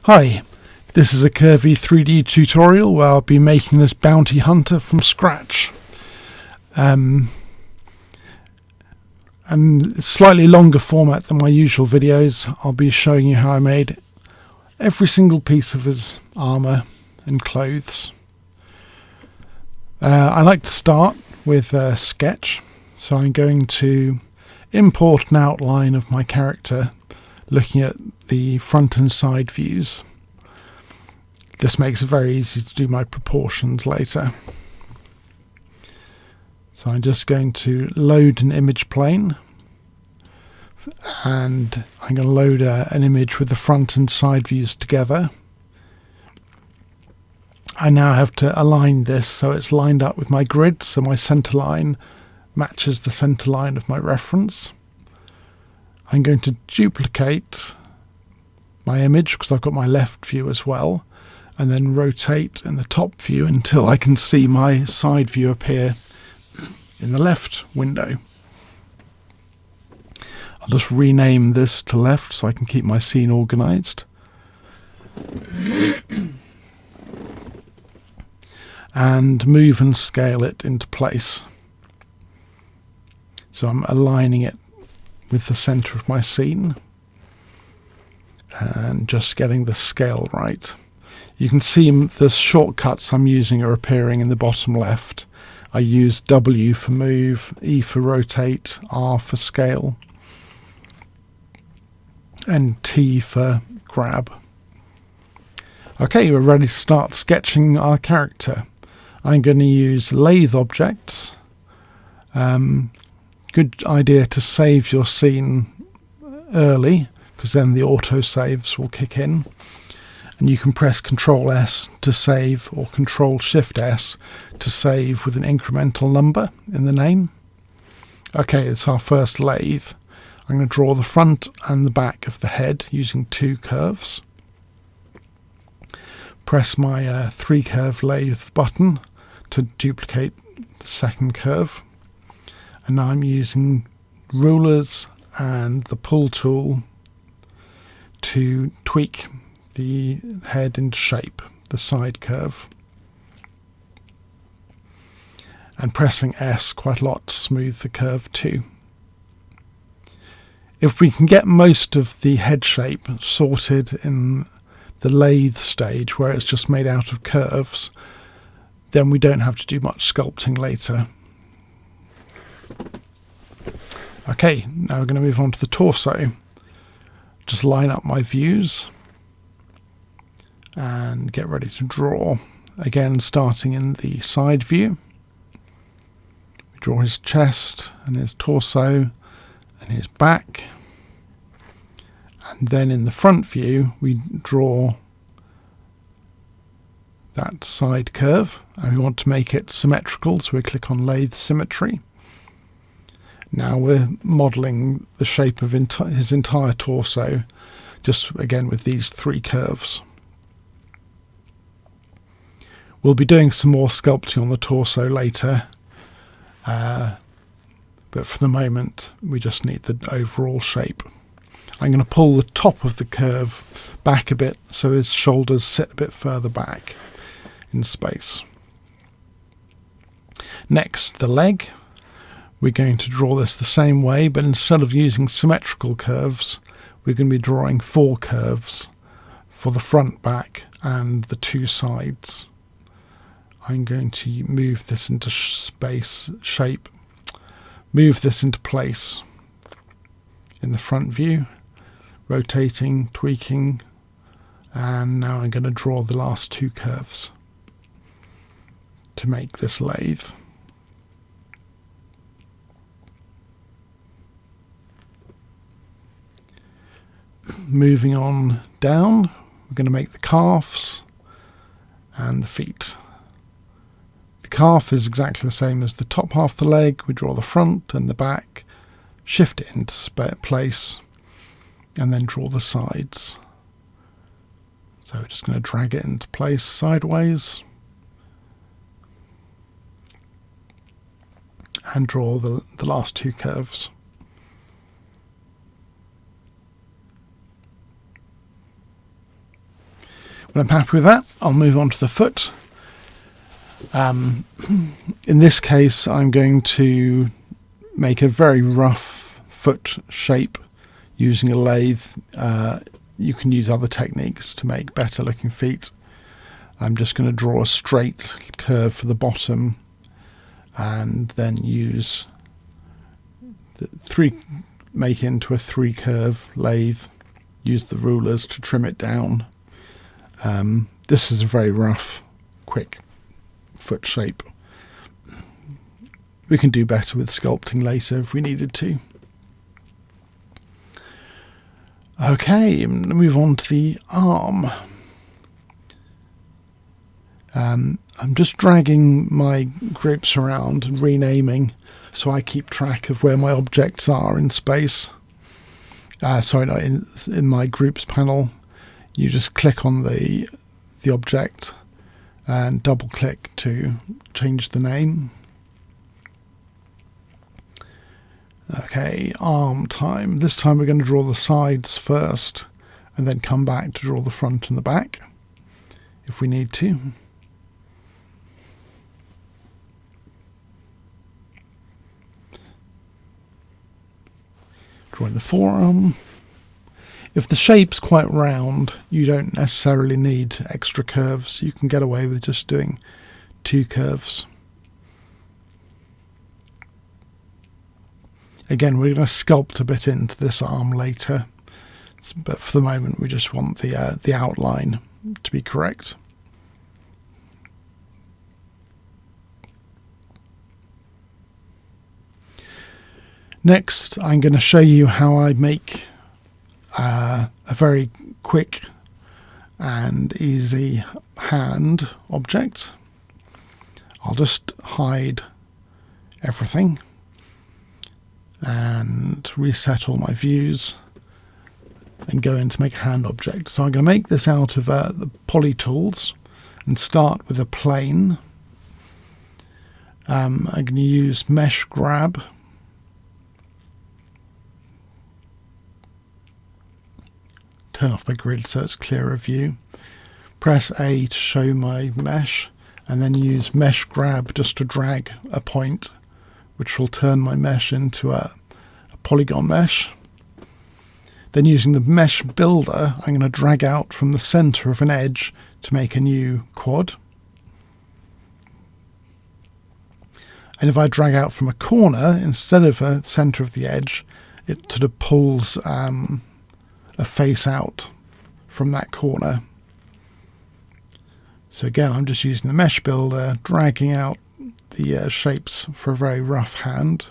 Hi, this is a Curvy 3D tutorial where I'll be making this bounty hunter from scratch. And slightly longer format than my usual videos. I'll be showing you how I made every single piece of his armour and clothes. I like to start with a sketch, so I'm going to import an outline of my character looking at the front and side views. This makes it very easy to do my proportions later. So I'm just going to load an image plane, and I'm going to load an image with the front and side views together. I now have to align this so it's lined up with my grid, so my center line matches the center line of my reference. I'm going to duplicate my image because I've got my left view as well, and then rotate in the top view until I can see my side view appear in the left window. I'll just rename this to left so I can keep my scene organized. And move and scale it into place. So I'm aligning it with the center of my scene and just getting the scale right. You can see the shortcuts I'm using are appearing in the bottom left. I use W for move, E for rotate, R for scale, and T for grab. Okay, we're ready to start sketching our character. I'm going to use lathe objects. Good idea to save your scene early, because then the auto saves will kick in. And you can press Ctrl S to save, or Ctrl Shift S to save with an incremental number in the name. Okay, it's our first lathe. I'm going to draw the front and the back of the head using two curves. Press my 3 curve lathe button to duplicate the second curve. And now I'm using rulers and the pull tool to tweak the head into shape, the side curve. And pressing S quite a lot to smooth the curve too. If we can get most of the head shape sorted in the lathe stage where it's just made out of curves, then we don't have to do much sculpting later. Okay, now we're going to move on to the torso. Just line up my views and get ready to draw. Again, starting in the side view. We draw his chest and his torso and his back. And then in the front view, we draw that side curve, and we want to make it symmetrical, so we click on Lathe Symmetry. Now we're modelling the shape of his entire torso, just again with these 3 curves. We'll be doing some more sculpting on the torso later, but for the moment we just need the overall shape. I'm going to pull the top of the curve back a bit so his shoulders sit a bit further back in space. Next, the leg. We're going to draw this the same way, but instead of using symmetrical curves, we're going to be drawing 4 curves for the front, back, and the 2 sides. I'm going to move this into shape, move this into place in the front view, rotating, tweaking, and now I'm going to draw the last 2 curves to make this lathe. Moving on down, we're going to make the calves and the feet. The calf is exactly the same as the top half of the leg. We draw the front and the back, shift it into place, and then draw the sides. So we're just going to drag it into place sideways and draw the last 2 curves. When I'm happy with that, I'll move on to the foot. In this case, I'm going to make a very rough foot shape using a lathe. You can use other techniques to make better looking feet. I'm just going to draw a straight curve for the bottom and then use make into a 3 curve lathe. Use the rulers to trim it down. This is a very rough, quick foot shape. We can do better with sculpting later if we needed to. Okay, I'm going to move on to the arm. I'm just dragging my groups around and renaming so I keep track of where my objects are in space. In my groups panel, you just click on the object and double click to change the name. Okay, arm time. This time we're going to draw the sides first and then come back to draw the front and the back if we need to. Drawing the forearm. If the shape's quite round, you don't necessarily need extra curves. You can get away with just doing 2 curves. Again, we're going to sculpt a bit into this arm later, but for the moment we just want the outline to be correct. Next, I'm going to show you how I make a very quick and easy hand object. I'll just hide everything and reset all my views and go in to make a hand object. So I'm going to make this out of the poly tools and start with a plane. I'm going to use mesh grab. Turn off my grid so it's clearer view. Press A to show my mesh and then use mesh grab just to drag a point, which will turn my mesh into a polygon mesh. Then using the mesh builder, I'm going to drag out from the center of an edge to make a new quad. And if I drag out from a corner instead of a center of the edge, it sort of pulls a face out from that corner. So again, I'm just using the mesh builder, dragging out the shapes for a very rough hand.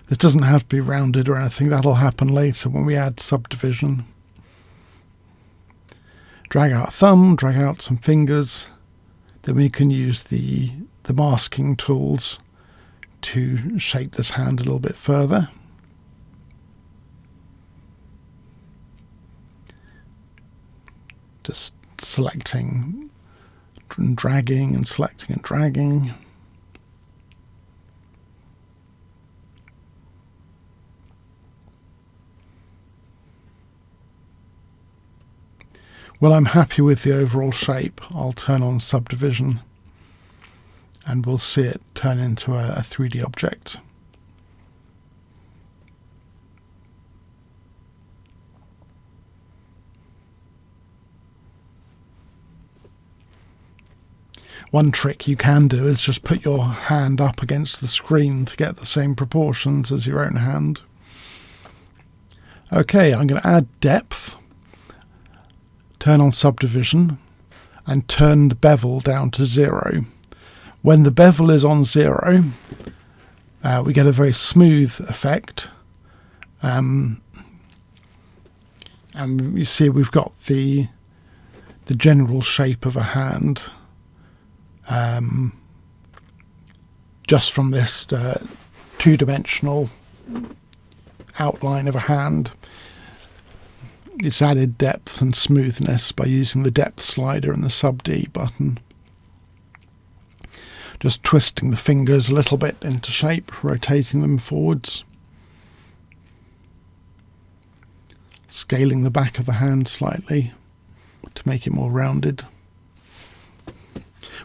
This doesn't have to be rounded or anything. That'll happen later when we add subdivision. Drag out a thumb, drag out some fingers. Then we can use the masking tools to shape this hand a little bit further. Just selecting and dragging and selecting and dragging. When I'm happy with the overall shape, I'll turn on subdivision and we'll see it turn into a 3D object. One trick you can do is just put your hand up against the screen to get the same proportions as your own hand. Okay, I'm going to add depth, turn on subdivision, and turn the bevel down to 0. When the bevel is on 0, we get a very smooth effect. And you see we've got the general shape of a hand. Just from this 2-dimensional outline of a hand. It's added depth and smoothness by using the depth slider and the sub D button. Just twisting the fingers a little bit into shape, rotating them forwards. scaling the back of the hand slightly to make it more rounded.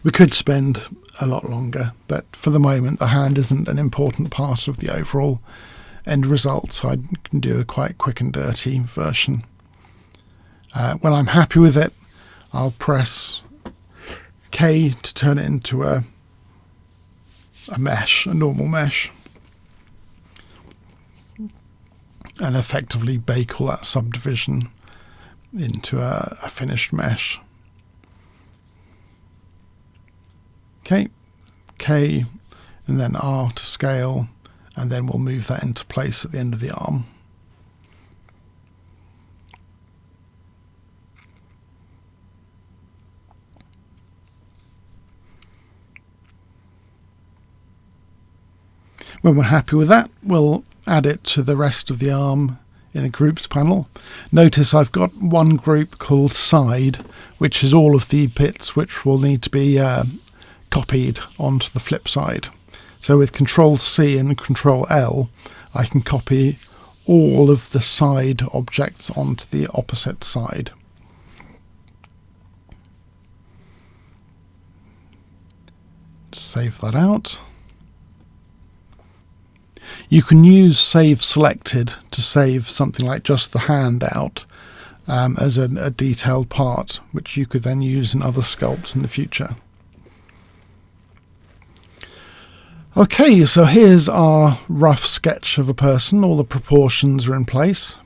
We could spend a lot longer, but for the moment the hand isn't an important part of the overall end result, so I can do a quite quick and dirty version. When I'm happy with it, I'll press K to turn it into a mesh, a normal mesh, and effectively bake all that subdivision into a finished mesh. Okay, K and then R to scale, and then we'll move that into place at the end of the arm. When we're happy with that, we'll add it to the rest of the arm in a groups panel. Notice I've got one group called side, which is all of the bits which will need to be copied onto the flip side. So with Control C and Control L, I can copy all of the side objects onto the opposite side. Save that out. You can use Save Selected to save something like just the hand out as a detailed part, which you could then use in other sculpts in the future. Okay, so here's our rough sketch of a person. All the proportions are in place.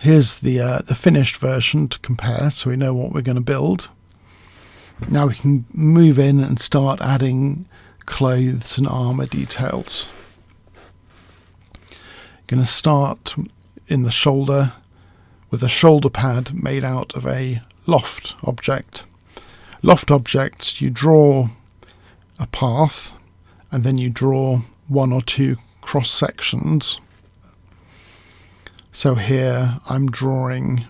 Here's the finished version to compare, so we know what we're going to build. Now we can move in and start adding clothes and armour details. Going to start in the shoulder with a shoulder pad made out of a loft object. Loft objects, you draw a path and then you draw one or two cross sections. So here I'm drawing,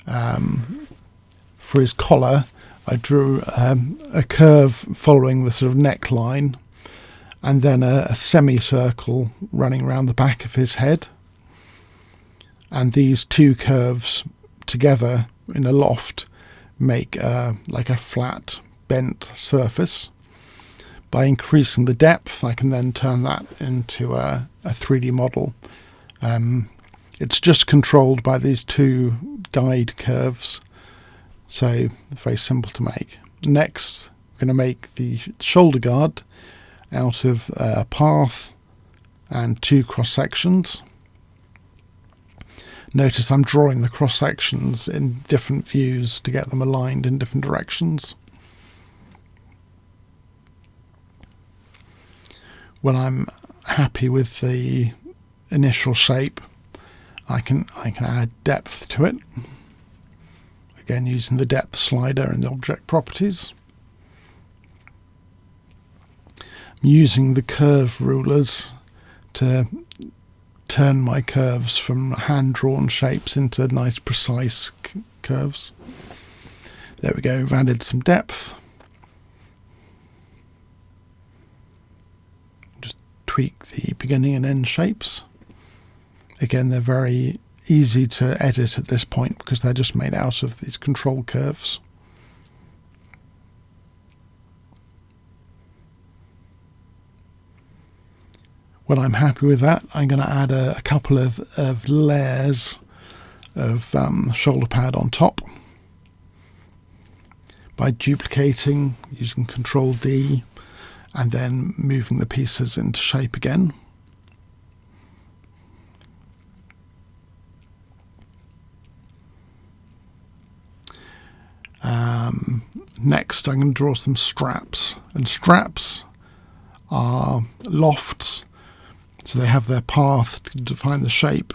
for his collar, I drew a curve following the sort of neckline, and then a semicircle running around the back of his head. And these two curves together in a loft make like a flat bent surface. By increasing the depth, I can then turn that into a 3D model. It's just controlled by these two guide curves, so very simple to make. Next, I'm going to make the shoulder guard out of a path and two cross sections. Notice I'm drawing the cross sections in different views to get them aligned in different directions. When I'm happy with the initial shape, I can add depth to it. Again, using the depth slider in the object properties. I'm using the curve rulers to turn my curves from hand-drawn shapes into nice precise curves. There we go, we've added some depth. Just tweak the beginning and end shapes. Again, they're very easy to edit at this point because they're just made out of these control curves. When I'm happy with that, I'm going to add a couple of layers of shoulder pad on top by duplicating using Control D and then moving the pieces into shape again. Next, I'm going to draw some straps, and straps are lofts. So they have their path to define the shape,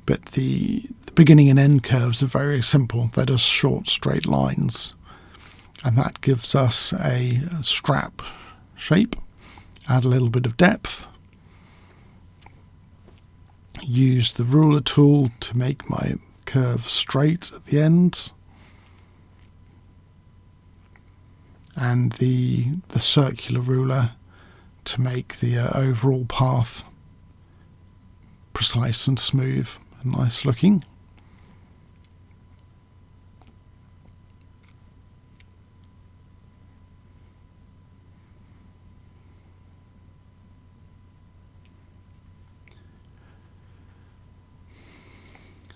but the beginning and end curves are very simple. They're just short, straight lines. And that gives us a strap shape. Add a little bit of depth. Use the ruler tool to make my curve straight at the ends. And the circular ruler to make the overall path precise and smooth nice looking.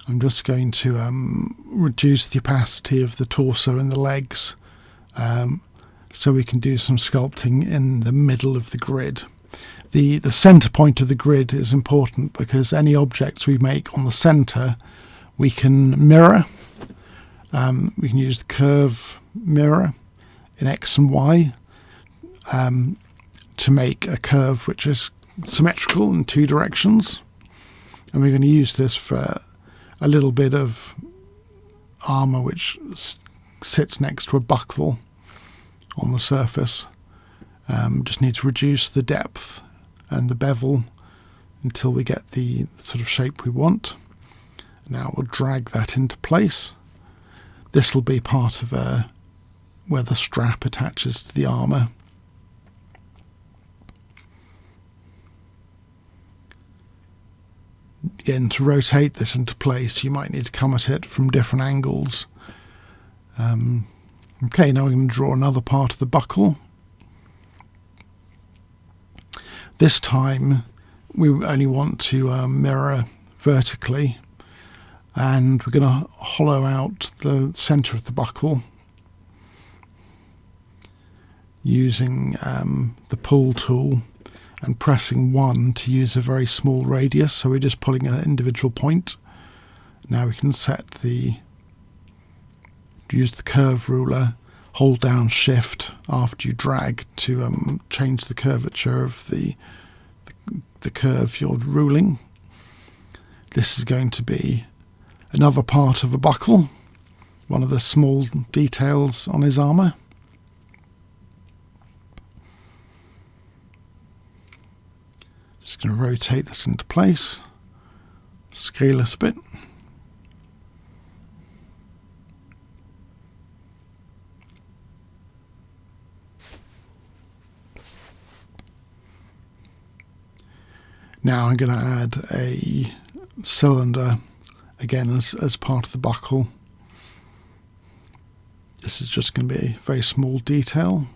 I'm just going to reduce the opacity of the torso and the legs so we can do some sculpting in the middle of the grid. The center point of the grid is important because any objects we make on the center we can mirror. We can use the curve mirror in X and Y to make a curve which is symmetrical in two directions, and we're going to use this for a little bit of armour which sits next to a buckle on the surface. Just need to reduce the depth and the bevel until we get the sort of shape we want. Now we'll drag that into place. This will be part of where the strap attaches to the armour. Again, to rotate this into place, you might need to come at it from different angles. Okay, now we're going to draw another part of the buckle. This time we only want to mirror vertically, and we're going to hollow out the centre of the buckle using the pull tool and pressing 1 to use a very small radius, so we're just pulling an individual point. Now we can use the curve ruler, hold down shift after you drag to change the curvature of the curve you're ruling. This is going to be another part of a buckle, one of the small details on his armour. Just going to rotate this into place, scale it a bit. Now I'm going to add a cylinder again as part of the buckle. This is just going to be a very small detail.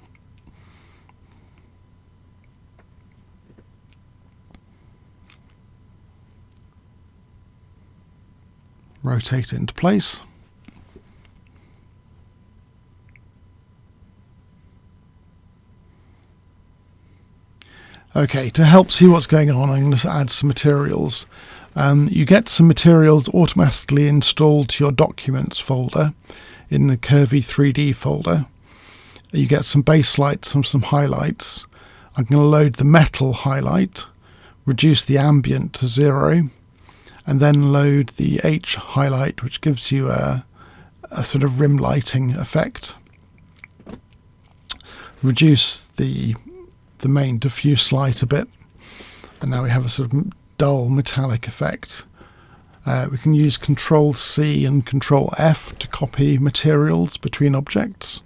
Rotate it into place. Okay, to help see what's going on, I'm going to add some materials. You get some materials automatically installed to your documents folder in the Curvy 3D folder. You get some base lights and some highlights. I'm going to load the metal highlight, reduce the ambient to 0, and then load the H highlight, which gives you a sort of rim lighting effect. Reduce the main diffuse light a bit, and now we have a sort of dull metallic effect. We can use Control C and Control F to copy materials between objects.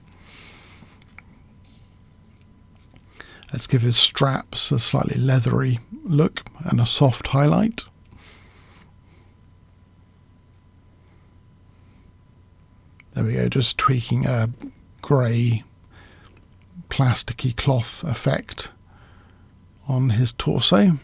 Let's give his straps a slightly leathery look and a soft highlight. There we go, just tweaking a grey plasticky cloth effect on his torso.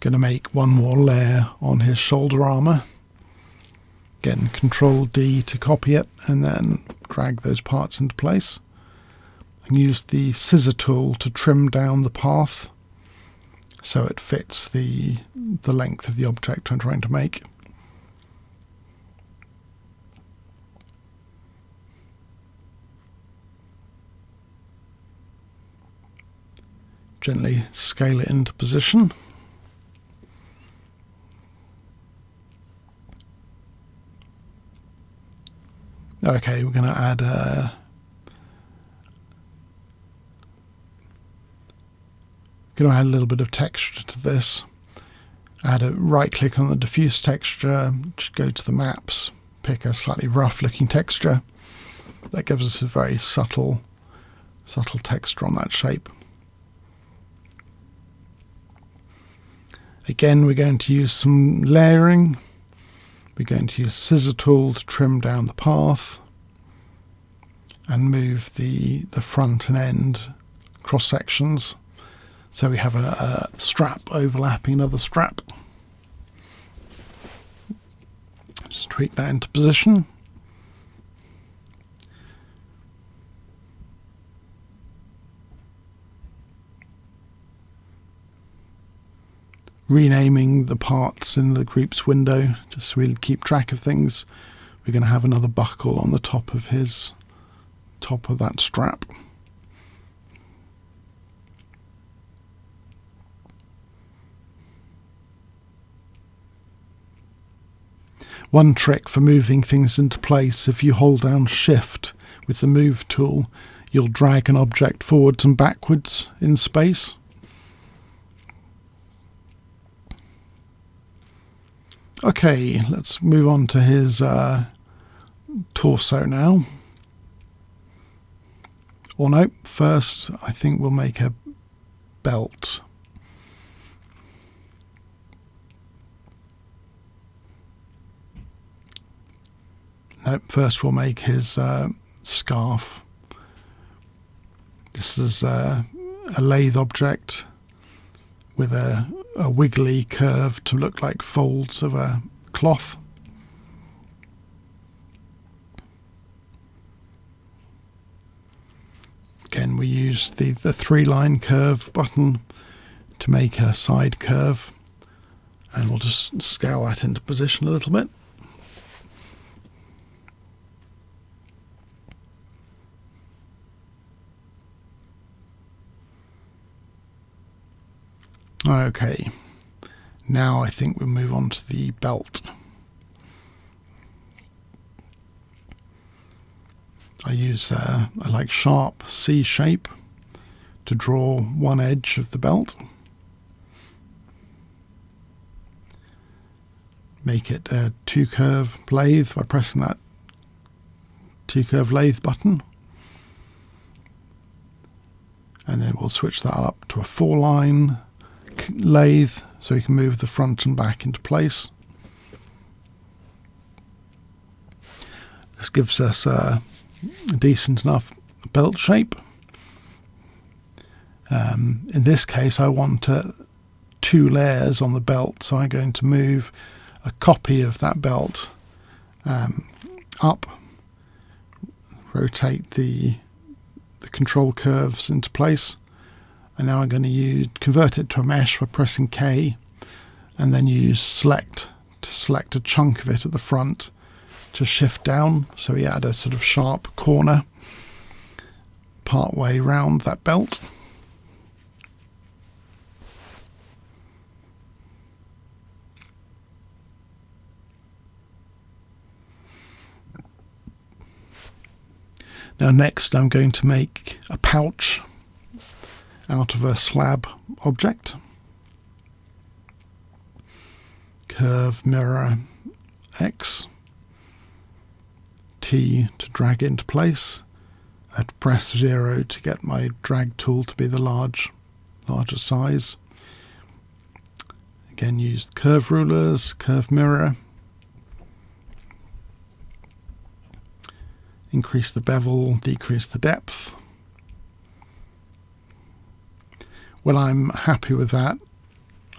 Going to make one more layer on his shoulder armour. Again, Control D to copy it and then drag those parts into place. And use the scissor tool to trim down the path so it fits the length of the object I'm trying to make. Gently scale it into position. Okay, we're going to add going to add a little bit of texture to this. Add a right click on the diffuse texture, just go to the maps, pick a slightly rough looking texture. That gives us a very subtle texture on that shape. Again, we're going to use some layering. We're going to use scissor tool to trim down the path and move the front and end cross sections so we have a strap overlapping another strap. Just tweak that into position. Renaming the parts in the groups window just so we'll keep track of things. We're going to have another buckle on the top of that strap. One trick for moving things into place: if you hold down Shift with the Move tool, you'll drag an object forwards and backwards in space. Okay, let's move on to his torso now. Or no, first I think we'll make a belt. No, first we'll make his scarf. This is a lathe object with a wiggly curve to look like folds of a cloth. Again, we use the 3-line curve button to make a side curve, and we'll just scale that into position a little bit. Okay, now I think we'll move on to the belt. I like sharp C shape to draw one edge of the belt. Make it a 2-curve lathe by pressing that 2-curve lathe button. And then we'll switch that up to a 4-line lathe so we can move the front and back into place. This gives us a decent enough belt shape. In this case I want 2 layers on the belt, so I'm going to move a copy of that belt up, rotate the control curves into place, and now I'm going to convert it to a mesh by pressing K, and then use select to select a chunk of it at the front to shift down, so we add a sort of sharp corner part way round that belt. Now next I'm going to make a pouch out of a slab object. Curve, mirror, X, T to drag into place. I have to press 0 to get my drag tool to be the larger size. Again, use curve rulers, curve mirror. Increase the bevel, decrease the depth. When I'm happy with that,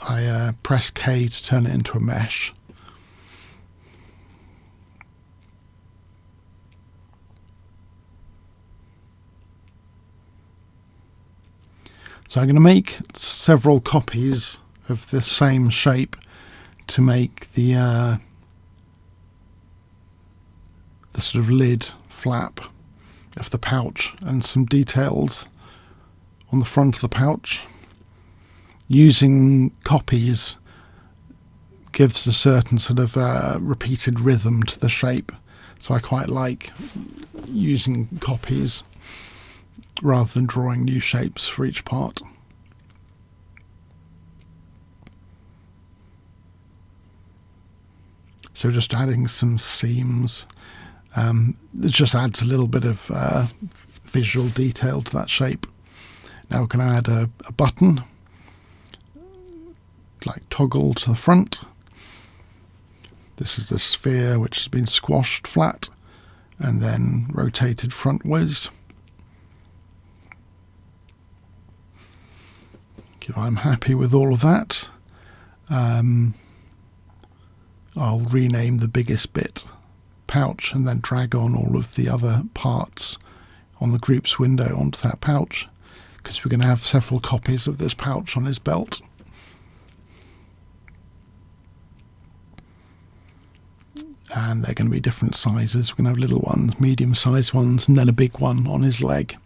I press K to turn it into a mesh. So I'm going to make several copies of the same shape to make the sort of lid flap of the pouch and some details on the front of the pouch. Using copies gives a certain sort of repeated rhythm to the shape, so I quite like using copies rather than drawing new shapes for each part. So just adding some seams. It just adds a little bit of visual detail to that shape. Now we're going to add a button, like toggle to the front. This is the sphere which has been squashed flat and then rotated frontwards. If I'm happy with all of that, I'll rename the biggest bit pouch and then drag on all of the other parts on the groups window onto that pouch, because we're going to have several copies of this pouch on his belt. And they're going to be different sizes. We're going to have little ones, medium-sized ones, and then a big one on his leg.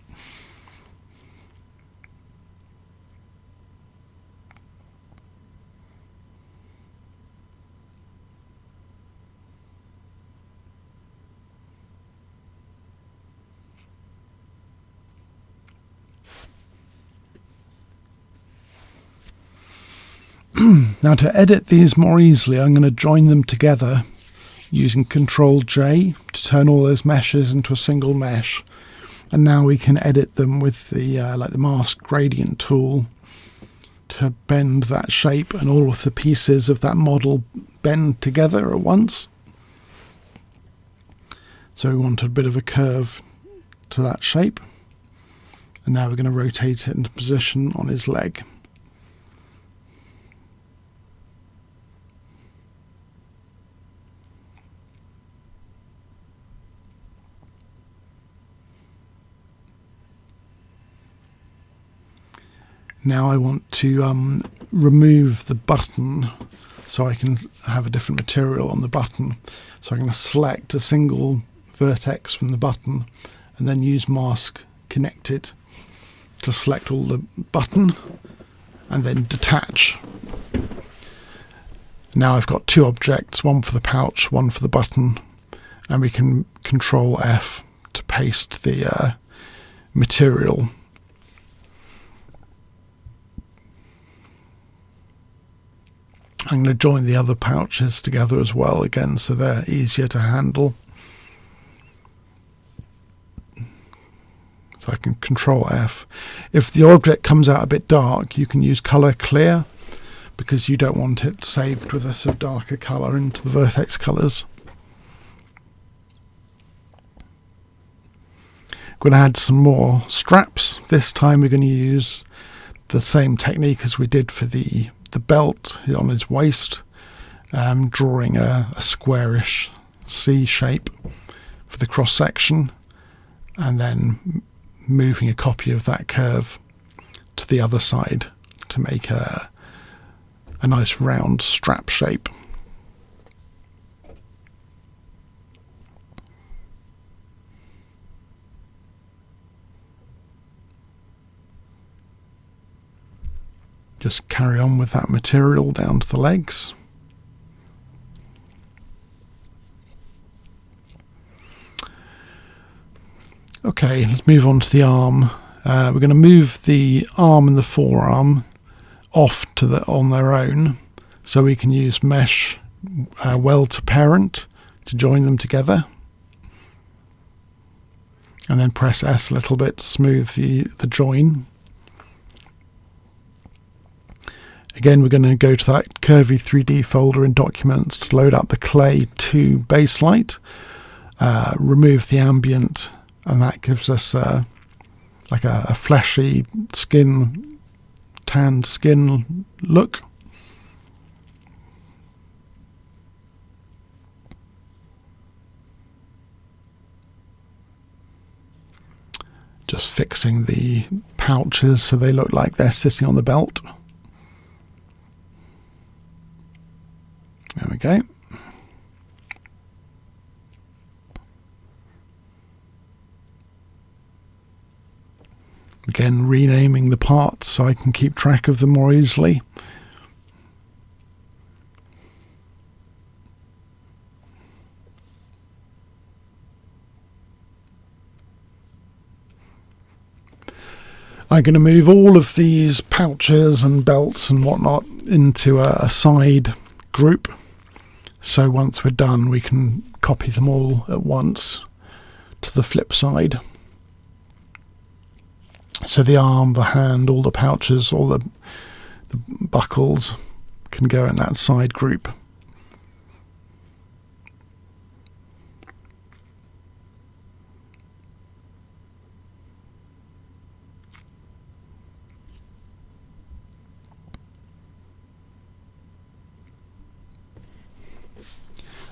Now to edit these more easily, I'm going to join them together using Ctrl-J to turn all those meshes into a single mesh. And now we can edit them with the like the mask gradient tool to bend that shape, and all of the pieces of that model bend together at once. So we want a bit of a curve to that shape. And now we're going to rotate it into position on his leg. Now I want to remove the button so I can have a different material on the button. So I'm going to select a single vertex from the button and then use mask connected to select all the button and then detach. Now I've got two objects, one for the pouch, one for the button, and we can Control F to paste the material. I'm going to join the other pouches together as well again, so they're easier to handle. So I can Control F. If the object comes out a bit dark, you can use color clear, because you don't want it saved with a sort of darker color into the vertex colors. I'm going to add some more straps. This time we're going to use the same technique as we did for the belt on his waist, drawing a squarish C shape for the cross section, and then moving a copy of that curve to the other side to make a nice round strap shape. Just carry on with that material down to the legs. Okay, let's move on to the arm. We're going to move the arm and the forearm off on their own, so we can use mesh weld to parent to join them together. And then press S a little bit to smooth the join. Again, we're going to go to that Curvy 3D folder in Documents to load up the Clay 2 base light, remove the ambient, and that gives us like a fleshy skin, tanned skin look. Just fixing the pouches so they look like they're sitting on the belt. There we go. Again, renaming the parts so I can keep track of them more easily. I'm going to move all of these pouches and belts and whatnot into a side group. So once we're done, we can copy them all at once to the flip side. So the arm, the hand, all the pouches, all the buckles can go in that side group.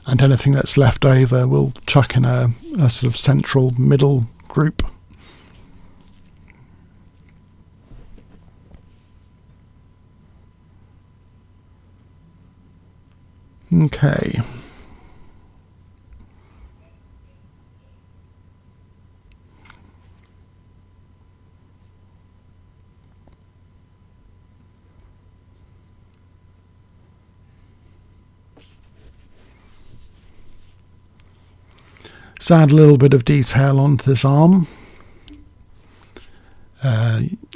And anything that's left over we'll chuck in a sort of central middle group. Okay. So add a little bit of detail onto this arm,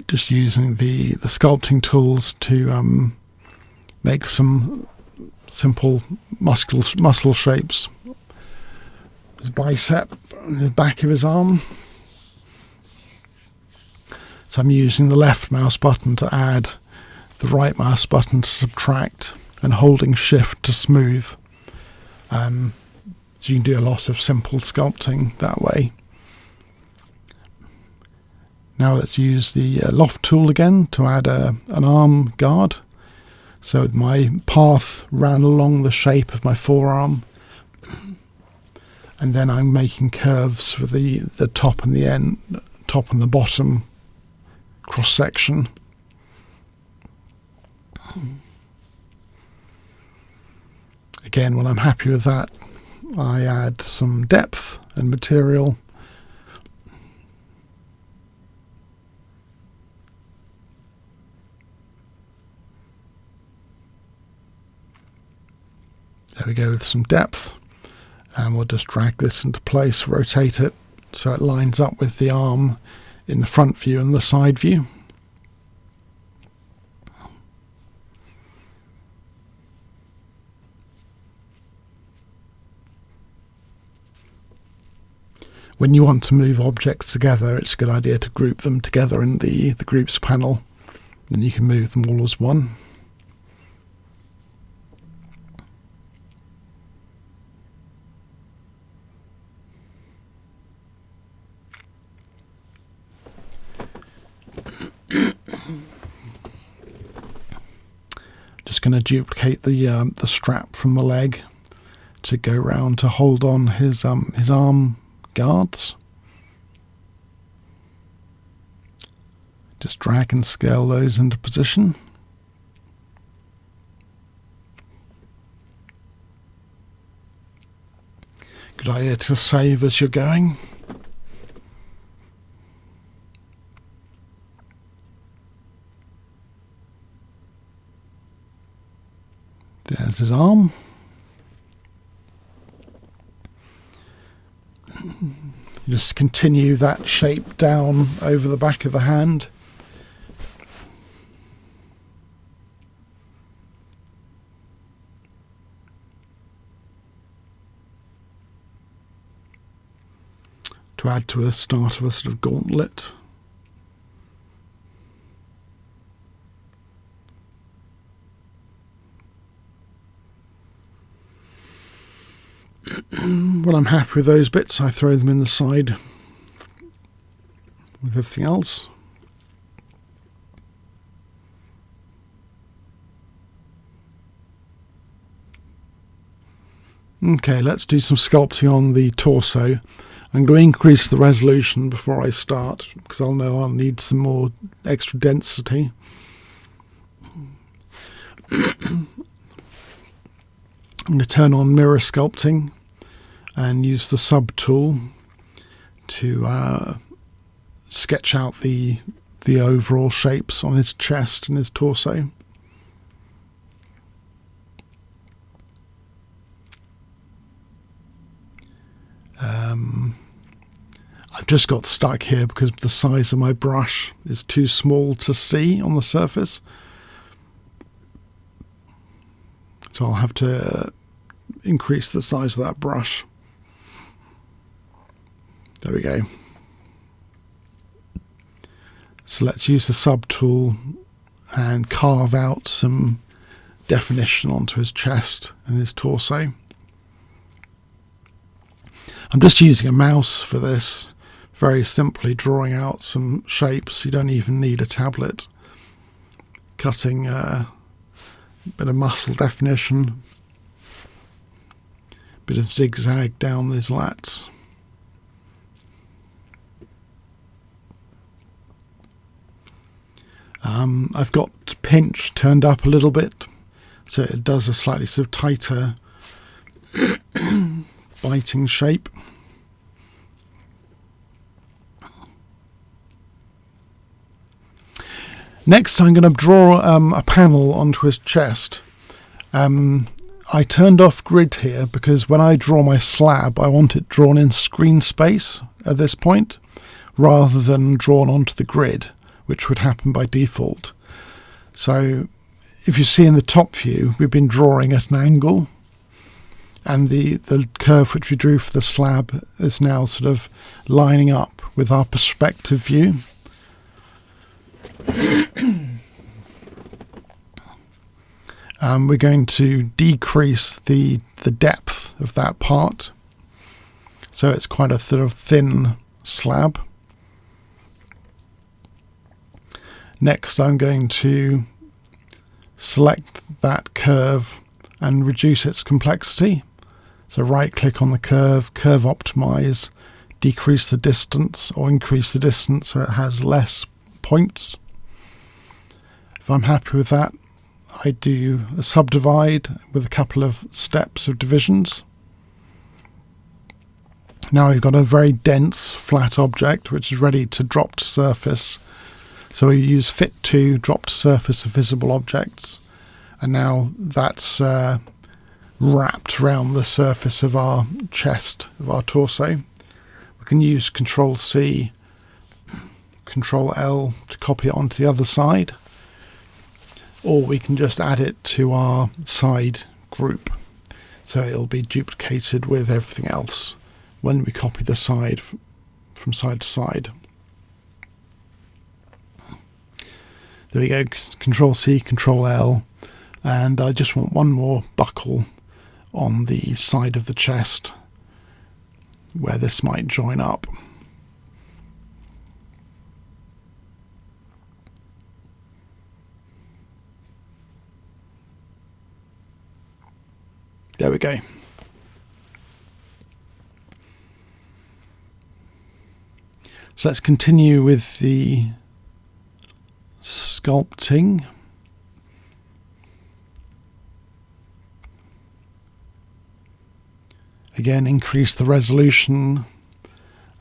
just using the sculpting tools to make some simple muscle shapes. His bicep and the back of his arm. So I'm using the left mouse button to add, the right mouse button to subtract, and holding shift to smooth. So you can do a lot of simple sculpting that way. Now let's use the loft tool again to add an arm guard. So my path ran along the shape of my forearm, and then I'm making curves for the top and the end, top and the bottom cross section. Again, when I'm happy with that, I add some depth and material. There we go with some depth, and we'll just drag this into place, rotate it so it lines up with the arm in the front view and the side view. When you want to move objects together, it's a good idea to group them together in the groups panel, and you can move them all as one. Just going to duplicate the strap from the leg to go round to hold on his arm guards. Just drag and scale those into position. Good idea to save as you're going. There's his arm. Just continue that shape down over the back of the hand. To add to a start of a sort of gauntlet. When I'm happy with those bits, I throw them in the side with everything else. Okay, let's do some sculpting on the torso. I'm going to increase the resolution before I start, because I'll know I'll need some more extra density. I'm going to turn on mirror sculpting and use the sub tool to sketch out the overall shapes on his chest and his torso. I've just got stuck here because the size of my brush is too small to see on the surface. So I'll have to increase the size of that brush. There we go. So let's use the sub tool and carve out some definition onto his chest and his torso. I'm just using a mouse for this, very simply drawing out some shapes. You don't even need a tablet. Cutting a bit of muscle definition, bit of zigzag down these lats. I've got pinch turned up a little bit, so it does a slightly sort of tighter biting shape. Next, I'm going to draw a panel onto his chest. I turned off grid here because when I draw my slab, I want it drawn in screen space at this point, rather than drawn onto the grid, which would happen by default. So if you see in the top view, we've been drawing at an angle, and the curve which we drew for the slab is now sort of lining up with our perspective view. We're going to decrease the depth of that part, so it's quite a sort of thin slab. Next, I'm going to select that curve and reduce its complexity. So right click on the curve, curve optimize, decrease the distance or increase the distance so it has less points. If I'm happy with that, I do a subdivide with a couple of steps of divisions. Now we've got a very dense flat object which is ready to drop to surface. So we use fit to drop to surface of visible objects, and now that's wrapped around the surface of our chest, of our torso. We can use Control C, Control L to copy it onto the other side, or we can just add it to our side group, so it'll be duplicated with everything else when we copy the side from side to side. There we go, Control C, Control L, and I just want one more buckle on the side of the chest where this might join up. There we go. So let's continue with the sculpting. Again, increase the resolution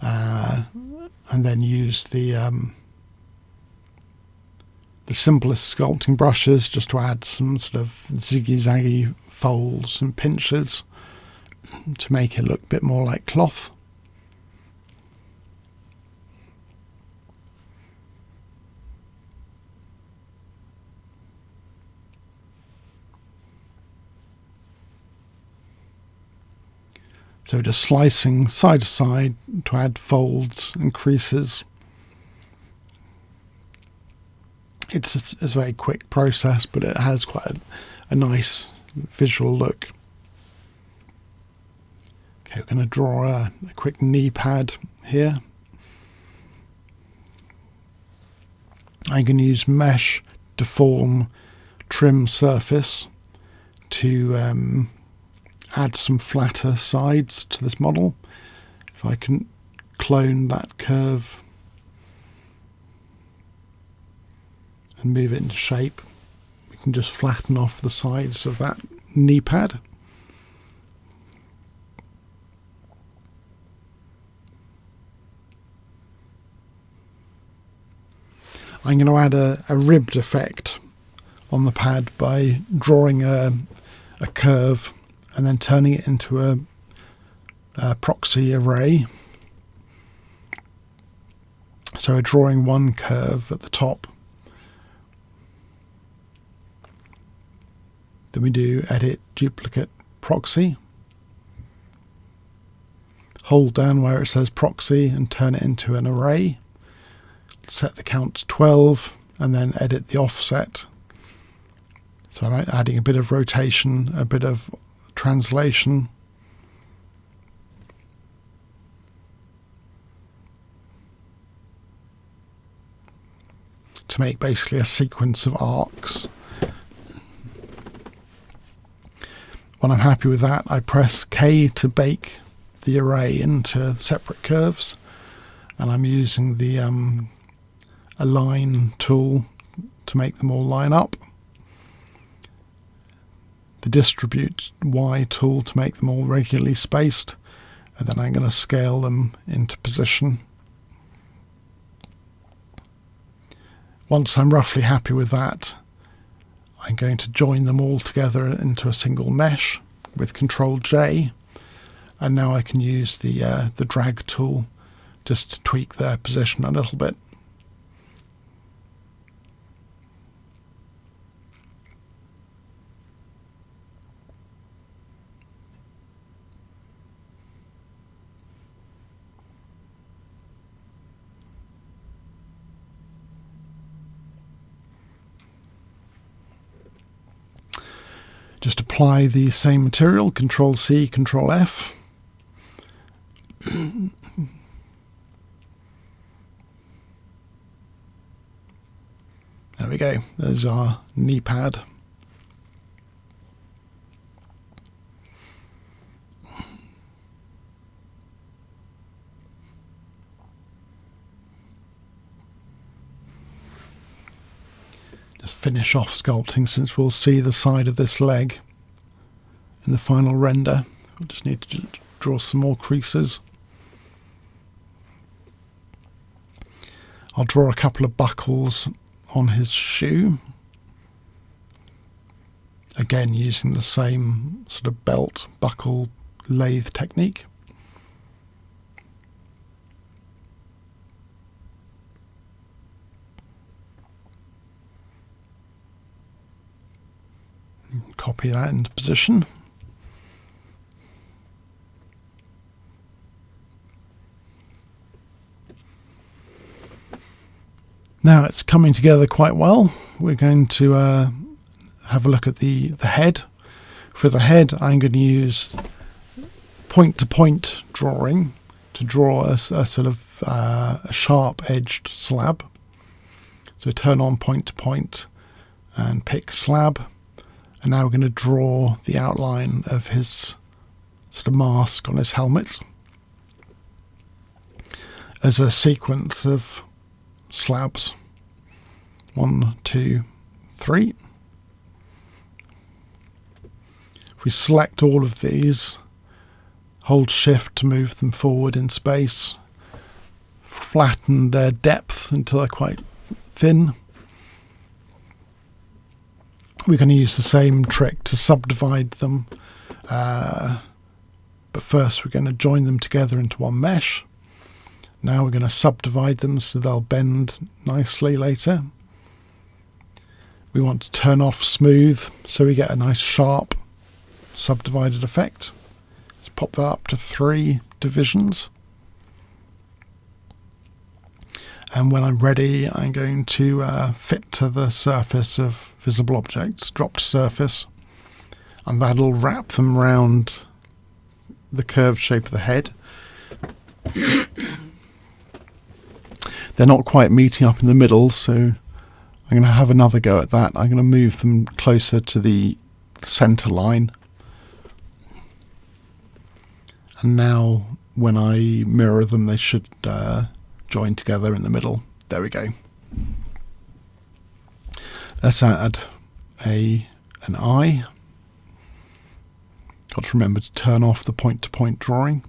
and then use the simplest sculpting brushes just to add some sort of ziggy-zaggy folds and pinches to make it look a bit more like cloth. So just slicing side to side to add folds and creases. It's a very quick process, but it has quite a nice visual look. Okay, we're going to draw a quick knee pad here. I'm going to use mesh, deform, trim surface to add some flatter sides to this model. If I can clone that curve and move it into shape, we can just flatten off the sides of that knee pad. I'm going to add a ribbed effect on the pad by drawing a curve and then turning it into a proxy array. So we're drawing one curve at the top. Then we do edit, duplicate, proxy. hold down where it says proxy and turn it into an array. Set the count to 12 and then edit the offset. So I'm adding a bit of rotation, a bit of translation. To make basically a sequence of arcs. When I'm happy with that, I press K to bake the array into separate curves, and I'm using the align tool to make them all line up, the distribute Y tool to make them all regularly spaced, and then I'm going to scale them into position. Once I'm roughly happy with that, I'm going to join them all together into a single mesh with Ctrl J, and now I can use the drag tool just to tweak their position a little bit. Just apply the same material, Ctrl C, Ctrl F. There we go, there's our knee pad. Finish off sculpting, since we'll see the side of this leg in the final render. We'll just need to draw some more creases. I'll draw a couple of buckles on his shoe, again using the same sort of belt buckle lathe technique. Copy that into position. Now it's coming together quite well. We're going to have a look at the head. For the head, I'm going to use point-to-point drawing to draw a sort of a sharp-edged slab. So turn on point-to-point and pick slab. And now we're going to draw the outline of his sort of mask on his helmet as a sequence of slabs. 1, 2, 3. If we select all of these, hold shift to move them forward in space, flatten their depth until they're quite thin. We're going to use the same trick to subdivide them, but first we're going to join them together into one mesh. Now we're going to subdivide them so they'll bend nicely later. We want to turn off smooth so we get a nice sharp subdivided effect. Let's pop that up to 3 divisions. And when I'm ready, I'm going to fit to the surface of visible objects, drop to surface, and that'll wrap them around the curved shape of the head. They're not quite meeting up in the middle, so I'm going to have another go at that. I'm going to move them closer to the center line. And now when I mirror them, they should join together in the middle. There we go. Let's add an eye. Got to remember to turn off the point-to-point drawing.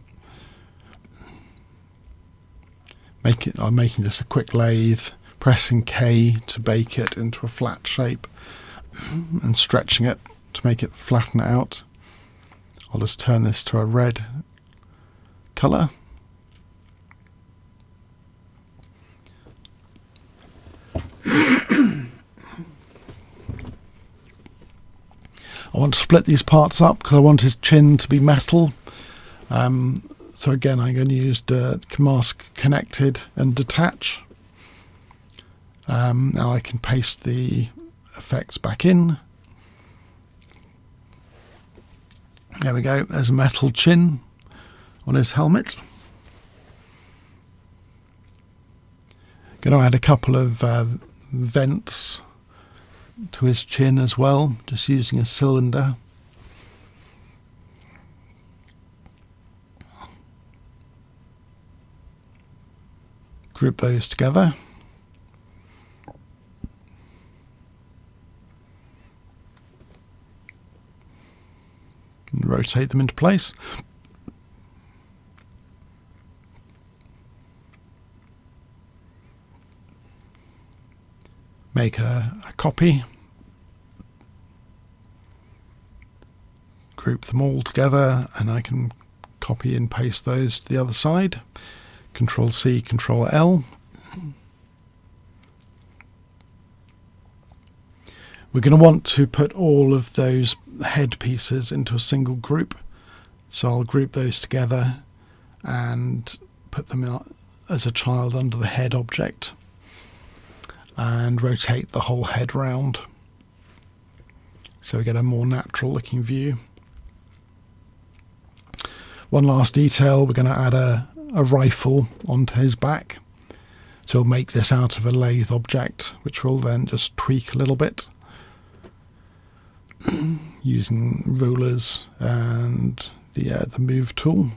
I'm making this a quick lathe, pressing K to bake it into a flat shape and stretching it to make it flatten out. I'll just turn this to a red colour. I want to split these parts up because I want his chin to be metal. So again, I'm going to use the mask connected and detach. Now I can paste the effects back in. There we go, there's a metal chin on his helmet. Going to add a couple of vents to his chin as well, just using a cylinder. Group those together. And rotate them into place. Make a copy. Group them all together, and I can copy and paste those to the other side. Control C, Control L. We're going to want to put all of those head pieces into a single group. So I'll group those together and put them out as a child under the head object and rotate the whole head round so we get a more natural looking view. One last detail, we're going to add a rifle onto his back. So we'll make this out of a lathe object, which we'll then just tweak a little bit using rulers and the move tool.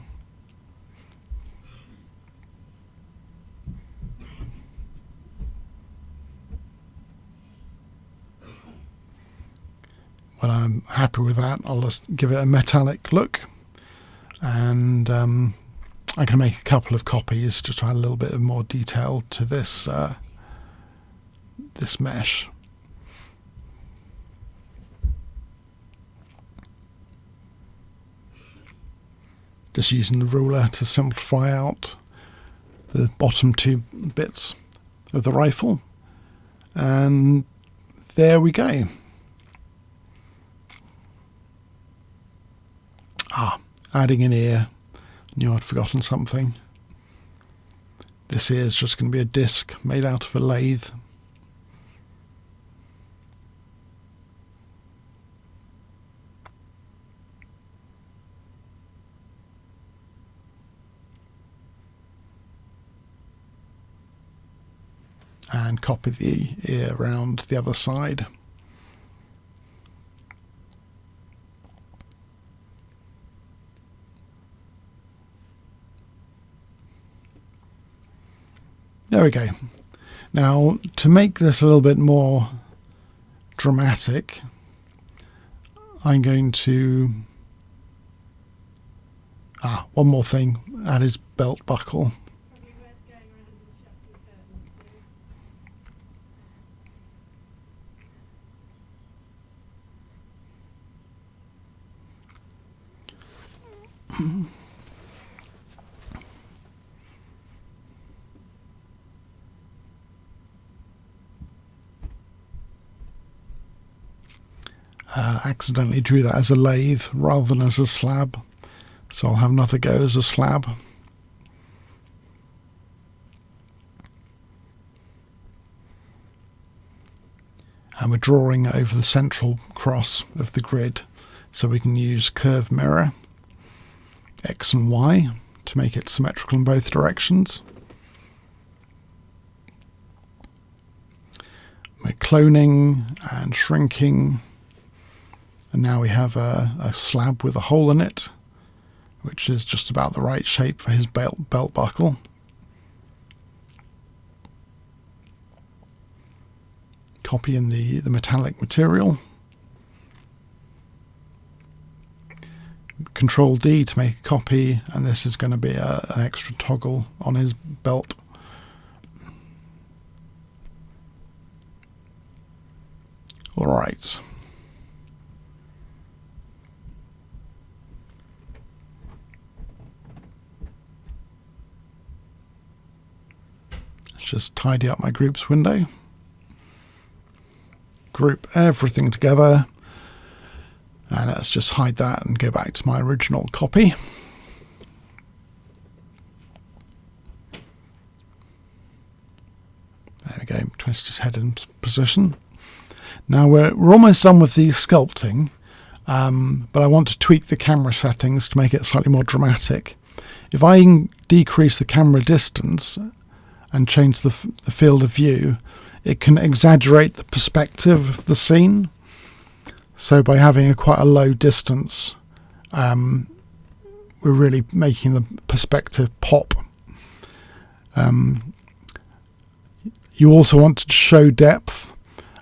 When I'm happy with that, I'll just give it a metallic look, and I can make a couple of copies to add a little bit of more detail to this this mesh. Just using the ruler to simplify out the bottom two bits of the rifle, and there we go. Adding an ear. Knew I'd forgotten something. This ear is just going to be a disc made out of a lathe. And copy the ear around the other side. There we go. Now, to make this a little bit more dramatic, I'm going to... one more thing, add his belt buckle. Accidentally drew that as a lathe rather than as a slab, so I'll have another go as a slab. And we're drawing over the central cross of the grid, so we can use curve mirror X and Y to make it symmetrical in both directions. We're cloning and shrinking. And now we have a slab with a hole in it, which is just about the right shape for his belt buckle. Copy in the metallic material. Control D to make a copy, and this is going to be an extra toggle on his belt. All right. Just tidy up my groups window, group everything together, and let's just hide that and go back to my original copy. Let's just head in position. Now we're almost done with the sculpting, but I want to tweak the camera settings to make it slightly more dramatic. If I decrease the camera distance and change the field of view, it can exaggerate the perspective of the scene. So by having quite a low distance, we're really making the perspective pop. You also want to show depth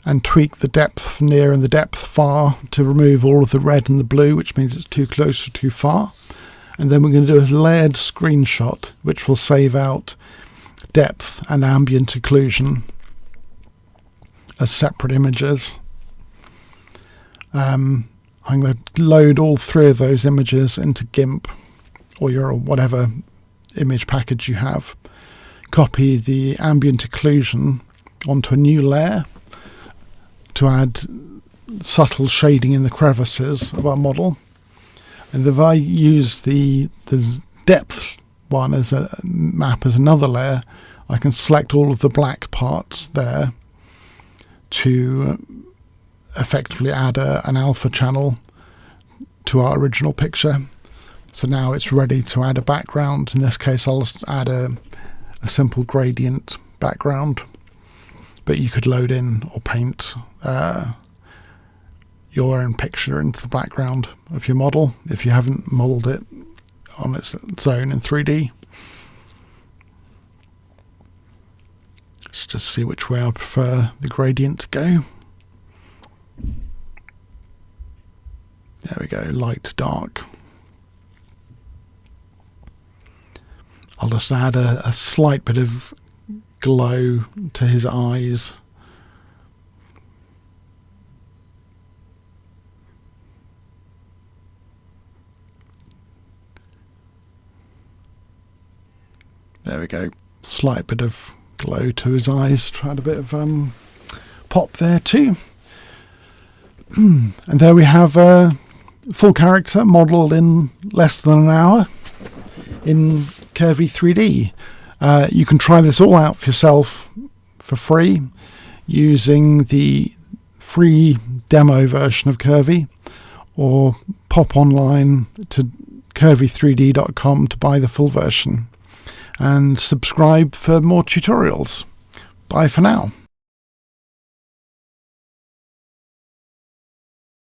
and tweak the depth near and the depth far to remove all of the red and the blue, which means it's too close or too far. And then we're going to do a layered screenshot, which will save out depth and ambient occlusion as separate images. I'm going to load all three of those images into GIMP or your whatever image package you have. Copy the ambient occlusion onto a new layer to add subtle shading in the crevices of our model. And if I use the depth one as a map as another layer, I can select all of the black parts there to effectively add an alpha channel to our original picture. So now it's ready to add a background. In this case, I'll just add a simple gradient background, but you could load in or paint your own picture into the background of your model if you haven't modelled it on its own in 3D. Let's just see which way I prefer the gradient to go. There we go, light to dark. I'll just add a slight bit of glow to his eyes. There we go, slight bit of glow to his eyes. Tried a bit of pop there too. And there we have a full character modelled in less than an hour in Curvy 3D. You can try this all out for yourself for free using the free demo version of Curvy, or pop online to curvy3d.com to buy the full version, and subscribe for more tutorials. Bye for now.